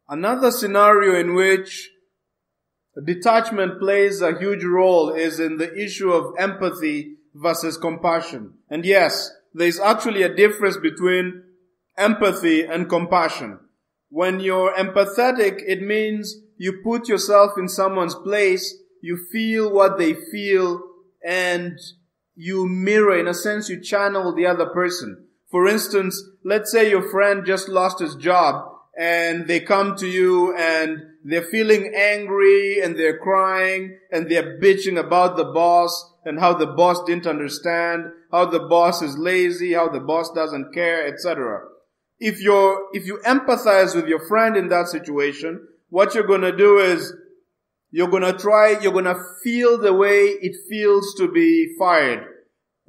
[SPEAKER 1] Another scenario in which detachment plays a huge role is in the issue of empathy versus compassion. And yes, there's actually a difference between empathy and compassion. When you're empathetic, it means you put yourself in someone's place, you feel what they feel, and you mirror, in a sense, you channel the other person. For instance, let's say your friend just lost his job and they come to you and they're feeling angry and they're crying and they're bitching about the boss and how the boss didn't understand, how the boss is lazy, how the boss doesn't care, etc. If you empathize with your friend in that situation, what you're going to do is you're going to feel the way it feels to be fired.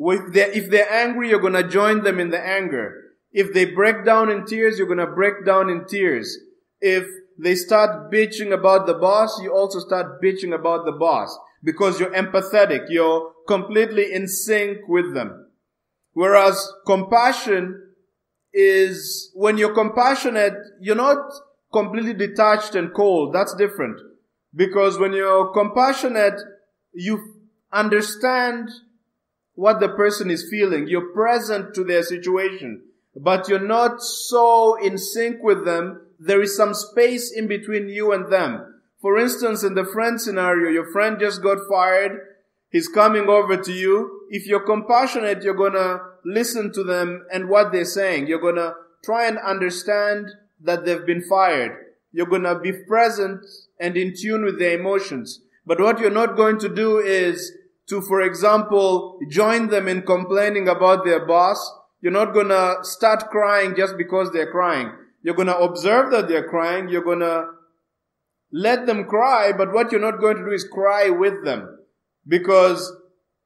[SPEAKER 1] If they're angry, you're going to join them in the anger. If they break down in tears, you're going to break down in tears. If they start bitching about the boss, you also start bitching about the boss because you're empathetic. You're completely in sync with them. Whereas compassion is, when you're compassionate, you're not completely detached and cold. That's different. Because when you're compassionate, you understand what the person is feeling. You're present to their situation, but you're not so in sync with them. There is some space in between you and them. For instance, in the friend scenario, your friend just got fired. He's coming over to you. If you're compassionate, you're going to listen to them and what they're saying. You're going to try and understand that they've been fired. You're going to be present and in tune with their emotions. But what you're not going to do is to, for example, join them in complaining about their boss. You're not going to start crying just because they're crying. You're going to observe that they're crying. You're going to let them cry, but what you're not going to do is cry with them. Because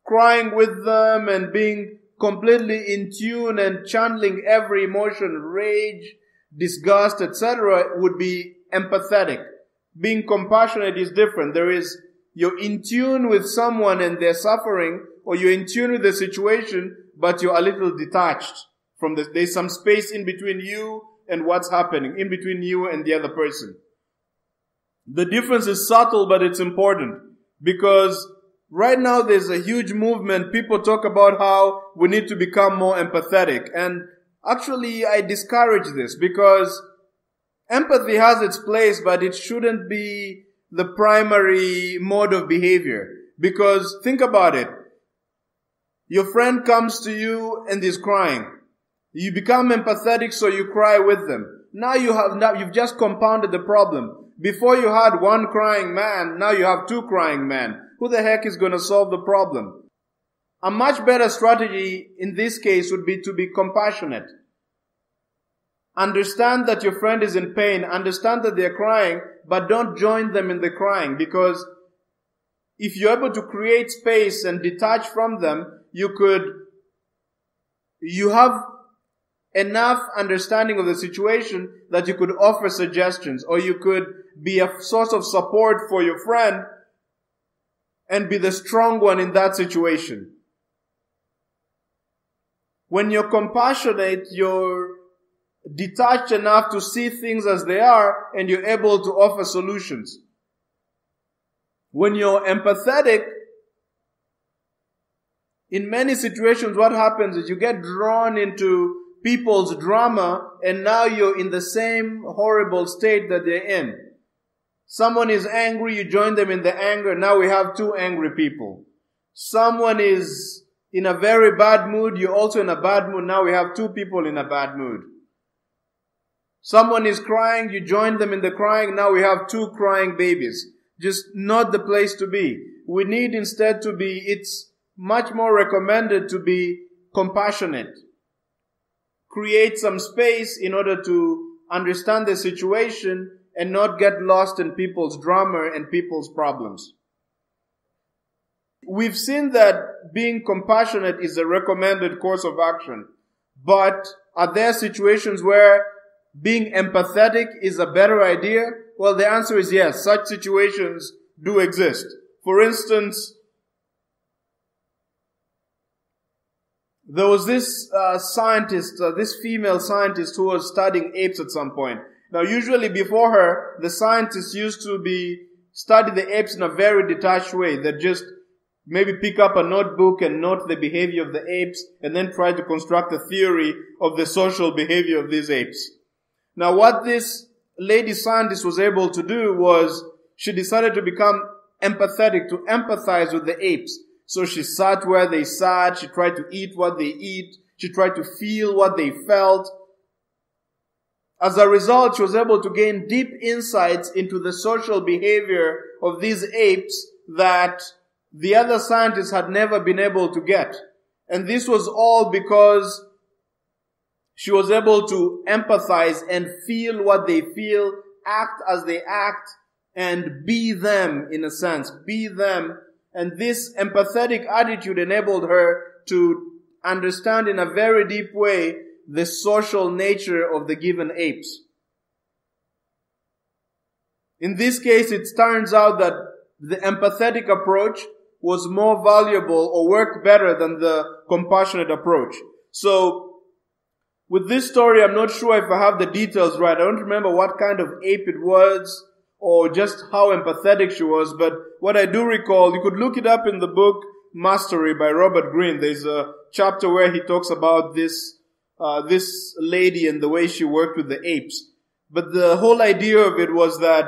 [SPEAKER 1] crying with them and being completely in tune and channeling every emotion, rage, disgust, etc., would be empathetic. Being compassionate is different. You're in tune with someone and they're suffering, or you're in tune with the situation, but you're a little detached from this. There's some space in between you and what's happening, in between you and the other person. The difference is subtle, but it's important, because right now there's a huge movement. People talk about how we need to become more empathetic. And actually, I discourage this, because empathy has its place, but it shouldn't be the primary mode of behavior. Because think about it. Your friend comes to you and is crying. You become empathetic, so you cry with them. Now you've just compounded the problem. Before you had one crying man, now you have two crying men. Who the heck is going to solve the problem? A much better strategy in this case would be to be compassionate. Understand that your friend is in pain. Understand that they're crying, but don't join them in the crying, because if you're able to create space and detach from them, you have enough understanding of the situation that you could offer suggestions, or you could be a source of support for your friend and be the strong one in that situation. When you're compassionate, you're detached enough to see things as they are, and you're able to offer solutions. When you're empathetic, in many situations what happens is you get drawn into people's drama, and now you're in the same horrible state that they're in. Someone is angry, you join them in the anger. Now we have two angry people. Someone is in a very bad mood, you're also in a bad mood. Now we have two people in a bad mood. Someone is crying, you join them in the crying. Now we have two crying babies. Just not the place to be. We need instead it's much more recommended to be compassionate. Create some space in order to understand the situation and not get lost in people's drama and people's problems. We've seen that being compassionate is a recommended course of action. But are there situations where being empathetic is a better idea? Well, the answer is yes. Such situations do exist. For instance, there was this this female scientist who was studying apes at some point. Now, usually before her, the scientists used to study the apes in a very detached way. They just maybe pick up a notebook and note the behavior of the apes, and then try to construct a theory of the social behavior of these apes. Now, what this lady scientist was able to do was she decided to become empathetic, to empathize with the apes. So she sat where they sat. She tried to eat what they eat. She tried to feel what they felt. As a result, she was able to gain deep insights into the social behavior of these apes that the other scientists had never been able to get. And this was all because she was able to empathize and feel what they feel, act as they act, and be them in a sense. Be them. And this empathetic attitude enabled her to understand in a very deep way the social nature of the given apes. In this case, it turns out that the empathetic approach was more valuable or worked better than the compassionate approach. So, with this story, I'm not sure if I have the details right. I don't remember what kind of ape it was or just how empathetic she was, but what I do recall, you could look it up in the book Mastery by Robert Greene. There's a chapter where he talks about this lady and the way she worked with the apes. But the whole idea of it was that,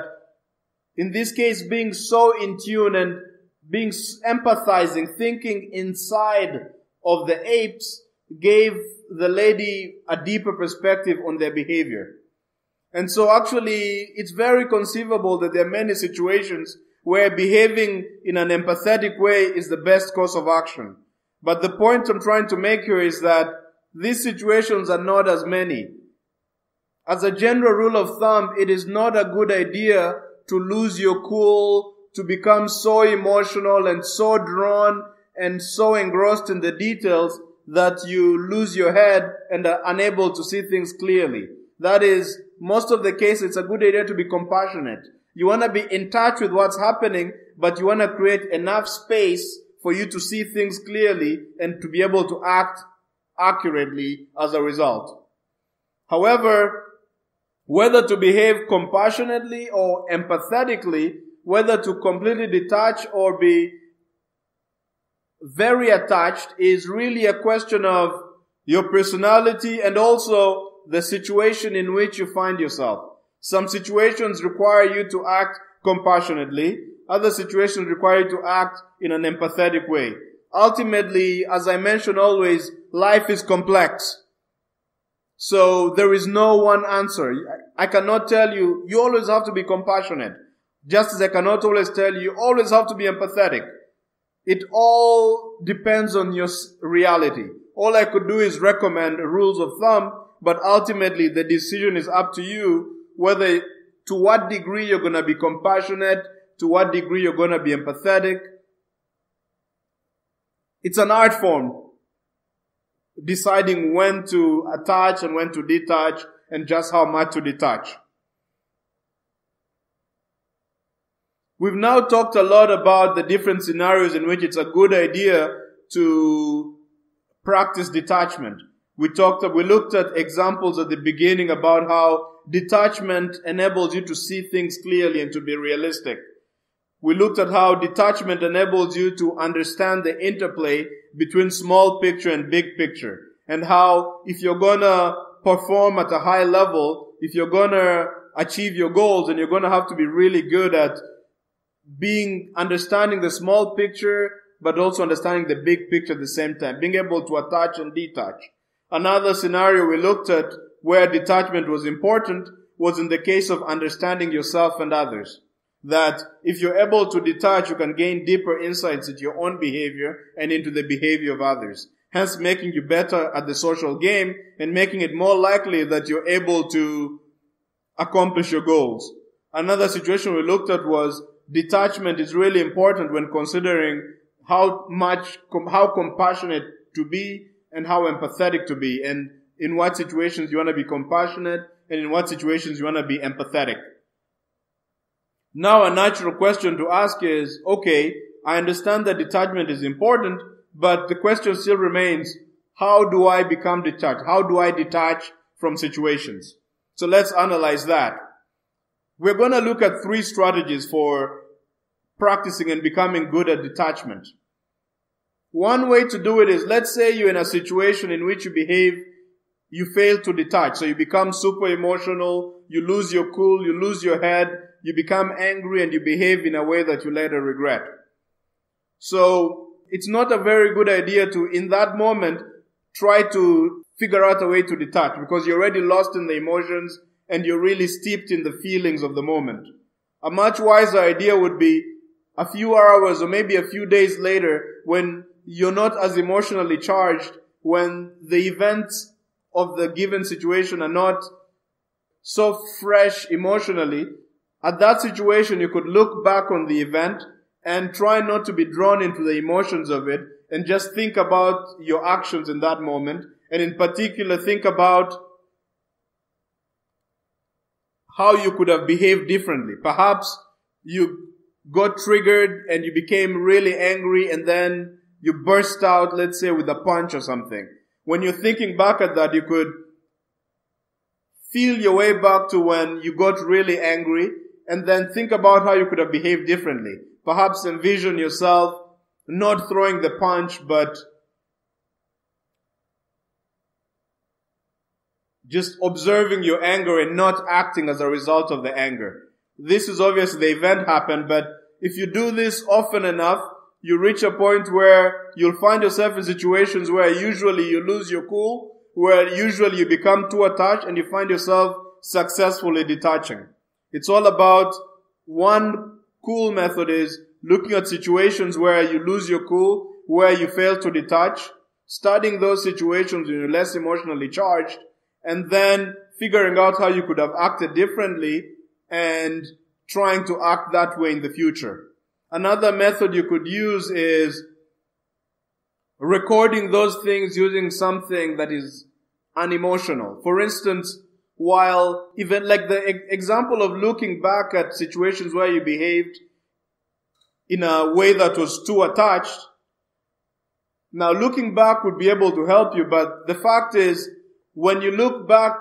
[SPEAKER 1] in this case, being so in tune and being empathizing, thinking inside of the apes gave the lady a deeper perspective on their behavior. And so actually, it's very conceivable that there are many situations where behaving in an empathetic way is the best course of action. But the point I'm trying to make here is that these situations are not as many. As a general rule of thumb, it is not a good idea to lose your cool, to become so emotional and so drawn and so engrossed in the details that you lose your head and are unable to see things clearly. That is, most of the case, it's a good idea to be compassionate. You want to be in touch with what's happening, but you want to create enough space for you to see things clearly and to be able to act accurately as a result. However, whether to behave compassionately or empathetically, whether to completely detach or be very attached, is really a question of your personality and also the situation in which you find yourself. Some situations require you to act compassionately. Other situations require you to act in an empathetic way. Ultimately, as I mention always, life is complex. So there is no one answer. I cannot tell you, you always have to be compassionate. Just as I cannot always tell you, you always have to be empathetic. It all depends on your reality. All I could do is recommend rules of thumb, but ultimately the decision is up to you, whether to what degree you're going to be compassionate, to what degree you're going to be empathetic. It's an art form, deciding when to attach and when to detach and just how much to detach. We've now talked a lot about the different scenarios in which it's a good idea to practice detachment. We looked at examples at the beginning about how detachment enables you to see things clearly and to be realistic. We looked at how detachment enables you to understand the interplay between small picture and big picture, and how if you're gonna perform at a high level, if you're gonna achieve your goals, then you're gonna have to be really good at understanding the small picture, but also understanding the big picture at the same time, being able to attach and detach. Another scenario we looked at where detachment was important was in the case of understanding yourself and others. That if you're able to detach, you can gain deeper insights into your own behavior and into the behavior of others, hence making you better at the social game and making it more likely that you're able to accomplish your goals. Another situation we looked at was detachment is really important when considering how compassionate to be and how empathetic to be, and in what situations you want to be compassionate and in what situations you want to be empathetic. Now a natural question to ask is, okay, I understand that detachment is important, but the question still remains, how do I become detached? How do I detach from situations? So let's analyze that. We're going to look at 3 strategies for practicing and becoming good at detachment. One way to do it is, let's say you're in a situation in which you fail to detach. So you become super emotional, you lose your cool, you lose your head, you become angry, and you behave in a way that you later regret. So it's not a very good idea to, in that moment, try to figure out a way to detach, because you're already lost in the emotions and you're really steeped in the feelings of the moment. A much wiser idea would be a few hours or maybe a few days later, when you're not as emotionally charged, when the events of the given situation are not so fresh emotionally. At that situation, you could look back on the event and try not to be drawn into the emotions of it and just think about your actions in that moment. And in particular, think about how you could have behaved differently. Perhaps you got triggered and you became really angry and then you burst out, let's say, with a punch or something. When you're thinking back at that, you could feel your way back to when you got really angry and then think about how you could have behaved differently. Perhaps envision yourself not throwing the punch, but just observing your anger and not acting as a result of the anger. This is obviously the event happened, but if you do this often enough, you reach a point where you'll find yourself in situations where usually you lose your cool, where usually you become too attached and you find yourself successfully detaching. It's all about one cool method is looking at situations where you lose your cool, where you fail to detach, studying those situations when you're less emotionally charged, and then figuring out how you could have acted differently and trying to act that way in the future. Another method you could use is recording those things using something that is unemotional. For instance, while even like the example of looking back at situations where you behaved in a way that was too attached. Now, looking back would be able to help you, but the fact is, when you look back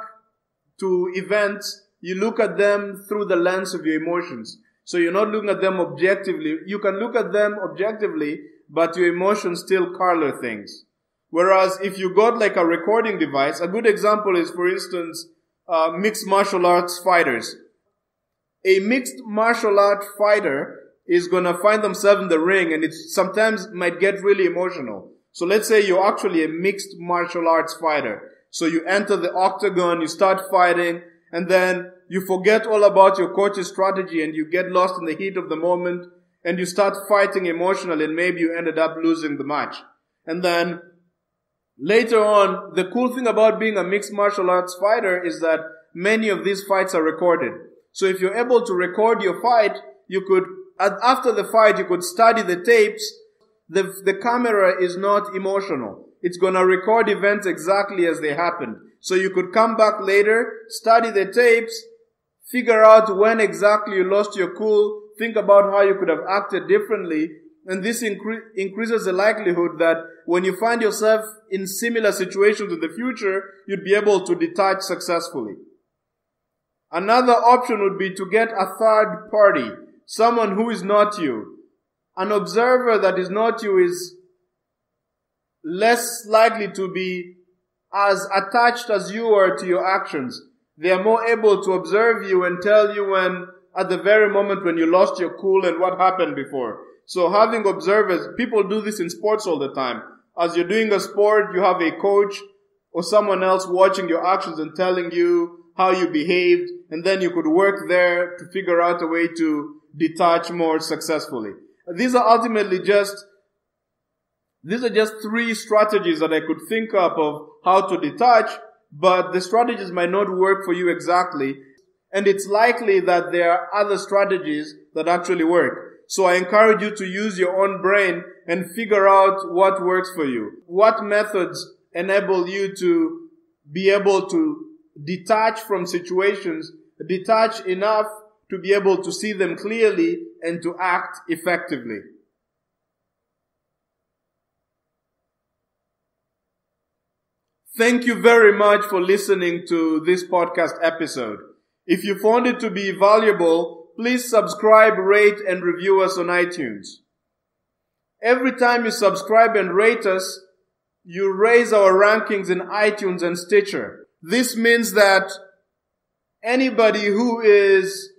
[SPEAKER 1] to events, you look at them through the lens of your emotions. So you're not looking at them objectively. You can look at them objectively, but your emotions still color things. Whereas if you got like a recording device, a good example is, for instance, mixed martial arts fighters. A mixed martial art fighter is going to find themselves in the ring and it sometimes might get really emotional. So let's say you're actually a mixed martial arts fighter. So you enter the octagon, you start fighting, and then you forget all about your coach's strategy and you get lost in the heat of the moment and you start fighting emotionally and maybe you ended up losing the match. And then later on, the cool thing about being a mixed martial arts fighter is that many of these fights are recorded. So if you're able to record your fight, you could, after the fight, you could study the tapes. The camera is not emotional. It's going to record events exactly as they happened. So you could come back later, study the tapes, figure out when exactly you lost your cool, think about how you could have acted differently, and this increases the likelihood that when you find yourself in similar situations in the future, you'd be able to detach successfully. Another option would be to get a third party, someone who is not you. An observer that is not you is less likely to be as attached as you are to your actions. They are more able to observe you and tell you when, at the very moment when you lost your cool and what happened before. So having observers, people do this in sports all the time. As you're doing a sport, you have a coach or someone else watching your actions and telling you how you behaved, and then you could work there to figure out a way to detach more successfully. These are just 3 strategies that I could think of how to detach, but the strategies might not work for you exactly, and it's likely that there are other strategies that actually work. So I encourage you to use your own brain and figure out what works for you. What methods enable you to be able to detach from situations, detach enough to be able to see them clearly and to act effectively. Thank you very much for listening to this podcast episode. If you found it to be valuable, please subscribe, rate, and review us on iTunes. Every time you subscribe and rate us, you raise our rankings in iTunes and Stitcher. This means that anybody who is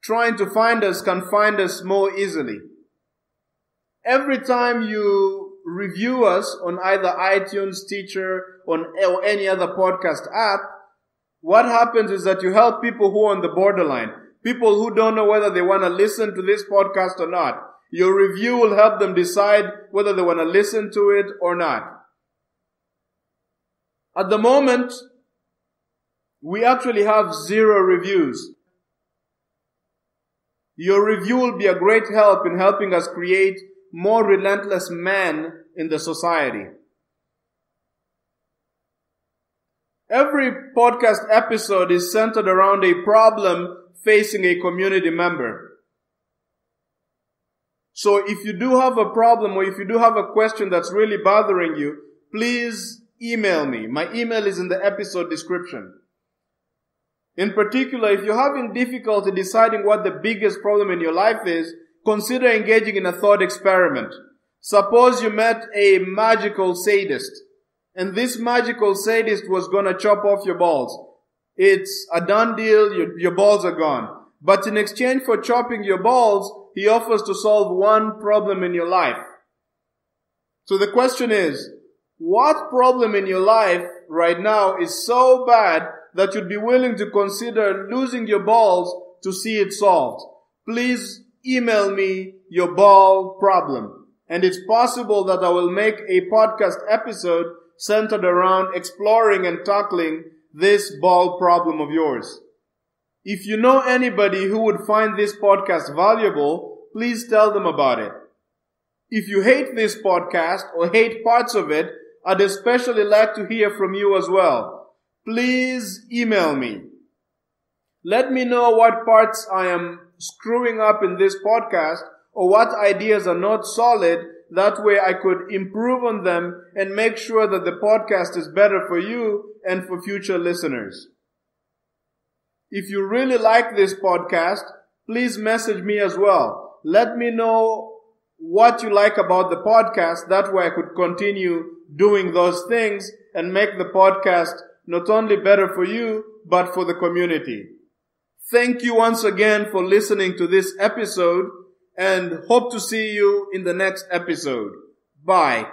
[SPEAKER 1] trying to find us can find us more easily. Every time you review us on either iTunes, Stitcher, or any other podcast app, what happens is that you help people who are on the borderline, people who don't know whether they want to listen to this podcast or not. Your review will help them decide whether they want to listen to it or not. At the moment, we actually have 0 reviews. Your review will be a great help in helping us create more relentless men in the society. Every podcast episode is centered around a problem facing a community member. So if you do have a problem or if you do have a question that's really bothering you, please email me. My email is in the episode description. In particular, if you're having difficulty deciding what the biggest problem in your life is, consider engaging in a thought experiment. Suppose you met a magical sadist, and this magical sadist was gonna chop off your balls. It's a done deal, your balls are gone. But in exchange for chopping your balls, he offers to solve one problem in your life. So the question is, what problem in your life right now is so bad that you'd be willing to consider losing your balls to see it solved? Please email me your ball problem. And it's possible that I will make a podcast episode centered around exploring and tackling this ball problem of yours. If you know anybody who would find this podcast valuable, please tell them about it. If you hate this podcast or hate parts of it, I'd especially like to hear from you as well. Please email me. Let me know what parts I am screwing up in this podcast or what ideas are not solid. That way I could improve on them and make sure that the podcast is better for you and for future listeners. If you really like this podcast, please message me as well. Let me know what you like about the podcast. That way I could continue doing those things and make the podcast not only better for you, but for the community. Thank you once again for listening to this episode and hope to see you in the next episode. Bye.